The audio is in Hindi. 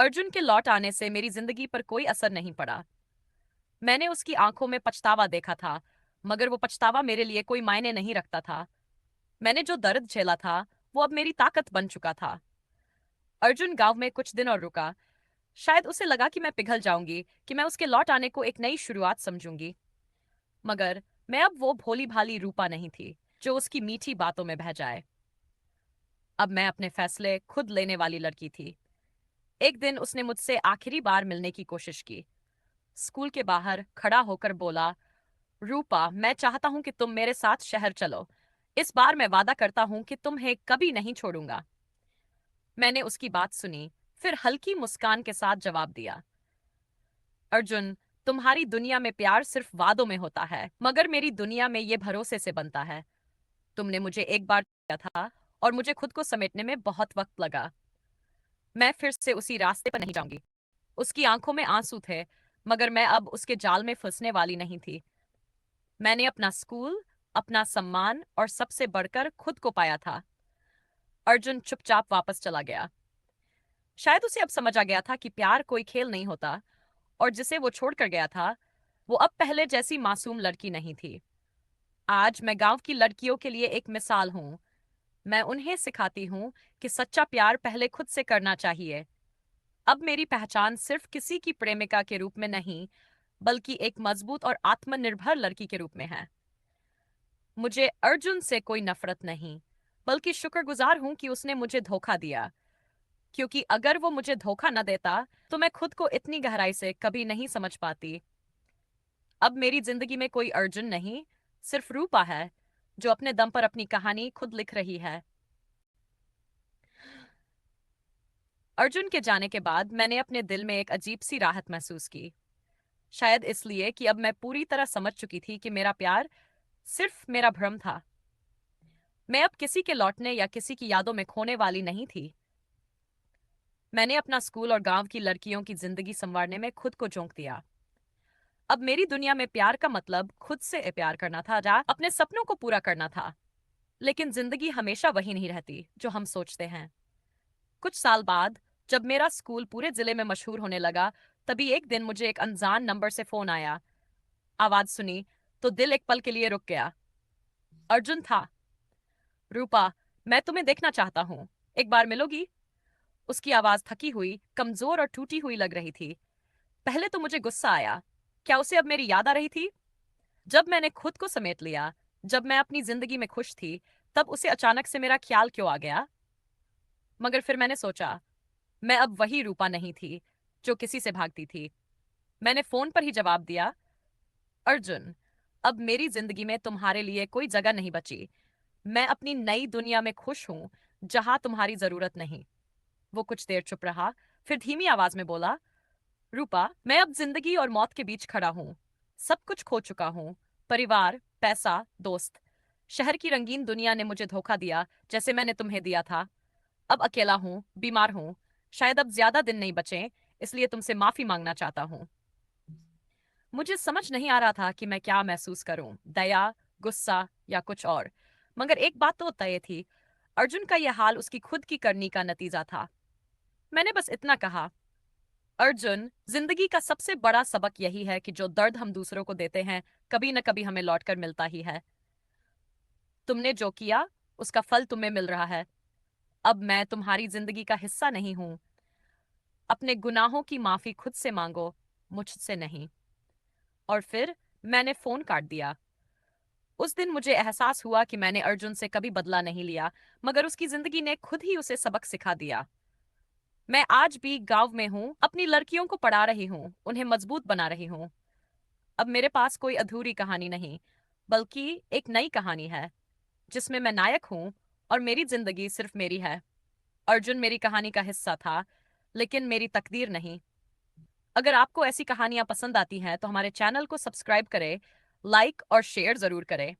अर्जुन के लौट आने से मेरी जिंदगी पर कोई असर नहीं पड़ा। मैंने उसकी आंखों में पछतावा देखा था, मगर वो पछतावा मेरे लिए कोई मायने नहीं रखता था। मैंने जो दर्द झेला था, वो अब मेरी ताकत बन चुका था। अर्जुन गांव में कुछ दिन और रुका। शायद उसे लगा कि मैं पिघल जाऊंगी, कि मैं उसके लौट आने को एक नई शुरुआत समझूंगी। मगर मैं अब वो भोली भाली रूपा नहीं थी, जो उसकी मीठी बातों में बह जाए। अब मैं अपने फैसले खुद लेने वाली लड़की थी। एक दिन उसने मुझसे आखिरी बार मिलने की कोशिश की। स्कूल के बाहर खड़ा होकर बोला, रूपा, मैं चाहता हूं कि तुम मेरे साथ शहर चलो। इस बार मैं वादा करता हूं कि तुम्हें कभी नहीं छोड़ूंगा। मैंने उसकी बात सुनी, फिर हल्की मुस्कान के साथ जवाब दिया, अर्जुन, तुम्हारी दुनिया में प्यार सिर्फ वादों में होता है, मगर मेरी दुनिया में ये भरोसे से बनता है। तुमने मुझे एक बार दिया था और मुझे खुद को समेटने में बहुत वक्त लगा। मैं फिर से उसी रास्ते पर नहीं जाऊंगी। उसकी आंखों में आंसू थे, मगर मैं अब उसके जाल में फंसने वाली नहीं थी। मैंने अपना स्कूल, अपना सम्मान और सबसे बढ़कर खुद को पाया था। अर्जुन चुपचाप वापस चला गया। शायद उसे अब समझ आ गया था कि प्यार कोई खेल नहीं होता, और जिसे वो छोड़कर गया था, वो अब पहले जैसी मासूम लड़की नहीं थी। आज मैं गांव की लड़कियों के लिए एक मिसाल हूं। मैं उन्हें सिखाती हूं कि सच्चा प्यार पहले खुद से करना चाहिए। अब मेरी पहचान सिर्फ किसी की प्रेमिका के रूप में नहीं, बल्कि एक मजबूत और आत्मनिर्भर लड़की के रूप में है। मुझे अर्जुन से कोई नफरत नहीं, बल्कि शुक्रगुजार हूं कि उसने मुझे धोखा दिया, क्योंकि अगर वो मुझे धोखा न देता, तो मैं खुद को इतनी गहराई से कभी नहीं समझ पाती। अब मेरी जिंदगी में कोई अर्जुन नहीं, सिर्फ रूपा है, जो अपने दम पर अपनी कहानी खुद लिख रही है। अर्जुन के जाने के बाद मैंने अपने दिल में एक अजीब सी राहत महसूस की। शायद इसलिए कि अब मैं पूरी तरह समझ चुकी थी कि मेरा प्यार सिर्फ मेरा भ्रम था। मैं अब किसी के लौटने या किसी की यादों में खोने वाली नहीं थी। मैंने अपना स्कूल और गांव की लड़कियों की जिंदगी संवारने में खुद को झोंक दिया। अब मेरी दुनिया में प्यार का मतलब खुद से प्यार करना था, या अपने सपनों को पूरा करना था। लेकिन जिंदगी हमेशा वही नहीं रहती जो हम सोचते हैं। कुछ साल बाद, जब मेरा स्कूल पूरे जिले में मशहूर होने लगा, तभी एक दिन मुझे एक अनजान नंबर से फोन आया। आवाज सुनी तो दिल एक पल के लिए रुक गया। अर्जुन था। रूपा, मैं तुम्हें देखना चाहता हूँ, एक बार मिलोगी? उसकी आवाज थकी हुई, कमजोर और टूटी हुई लग रही थी। पहले तो मुझे गुस्सा आया। क्या उसे अब मेरी याद आ रही थी? जब मैंने खुद को समेट लिया, जब मैं अपनी जिंदगी में खुश थी, तब उसे अचानक से मेरा ख्याल क्यों आ गया? मगर फिर मैंने सोचा, मैं अब वही रूपा नहीं थी जो किसी से भागती थी। मैंने फोन पर ही जवाब दिया, अर्जुन, अब मेरी जिंदगी में तुम्हारे लिए कोई जगह नहीं बची। मैं अपनी नई दुनिया में खुश हूं, जहां तुम्हारी जरूरत नहीं। वो कुछ देर चुप रहा, फिर धीमी आवाज में बोला, रूपा, मैं अब जिंदगी और मौत के बीच खड़ा हूं। सब कुछ खो चुका हूं, परिवार, पैसा, दोस्त। शहर की रंगीन दुनिया ने मुझे धोखा दिया, जैसे मैंने तुम्हें दिया था। अब अकेला हूं, बीमार हूं, शायद अब ज्यादा दिन नहीं बचे, इसलिए तुमसे माफी मांगना चाहता हूं। मुझे समझ नहीं आ रहा था कि मैं क्या महसूस करूं, दया, गुस्सा या कुछ और। मगर एक बात तो तय थी, अर्जुन का यह हाल उसकी खुद की करनी का नतीजा था। मैंने बस इतना कहा, अर्जुन, जिंदगी का सबसे बड़ा सबक यही है कि जो दर्द हम दूसरों को देते हैं, कभी न कभी हमें लौटकर मिलता ही है। तुमने जो किया, उसका फल तुम्हें मिल रहा है। अब मैं तुम्हारी जिंदगी का हिस्सा नहीं हूं। अपने गुनाहों की माफी खुद से मांगो, मुझसे नहीं। और फिर मैंने फोन काट दिया। उस दिन मुझे एहसास हुआ कि मैंने अर्जुन से कभी बदला नहीं लिया, मगर उसकी जिंदगी ने खुद ही उसे सबक सिखा दिया। मैं आज भी गांव में हूँ, अपनी लड़कियों को पढ़ा रही हूँ, उन्हें मजबूत बना रही हूँ। अब मेरे पास कोई अधूरी कहानी नहीं, बल्कि एक नई कहानी है, जिसमें मैं नायक हूँ और मेरी जिंदगी सिर्फ मेरी है। अर्जुन मेरी कहानी का हिस्सा था, लेकिन मेरी तकदीर नहीं। अगर आपको ऐसी कहानियां पसंद आती हैं तो हमारे चैनल को सब्सक्राइब करें, लाइक और शेयर जरूर करें।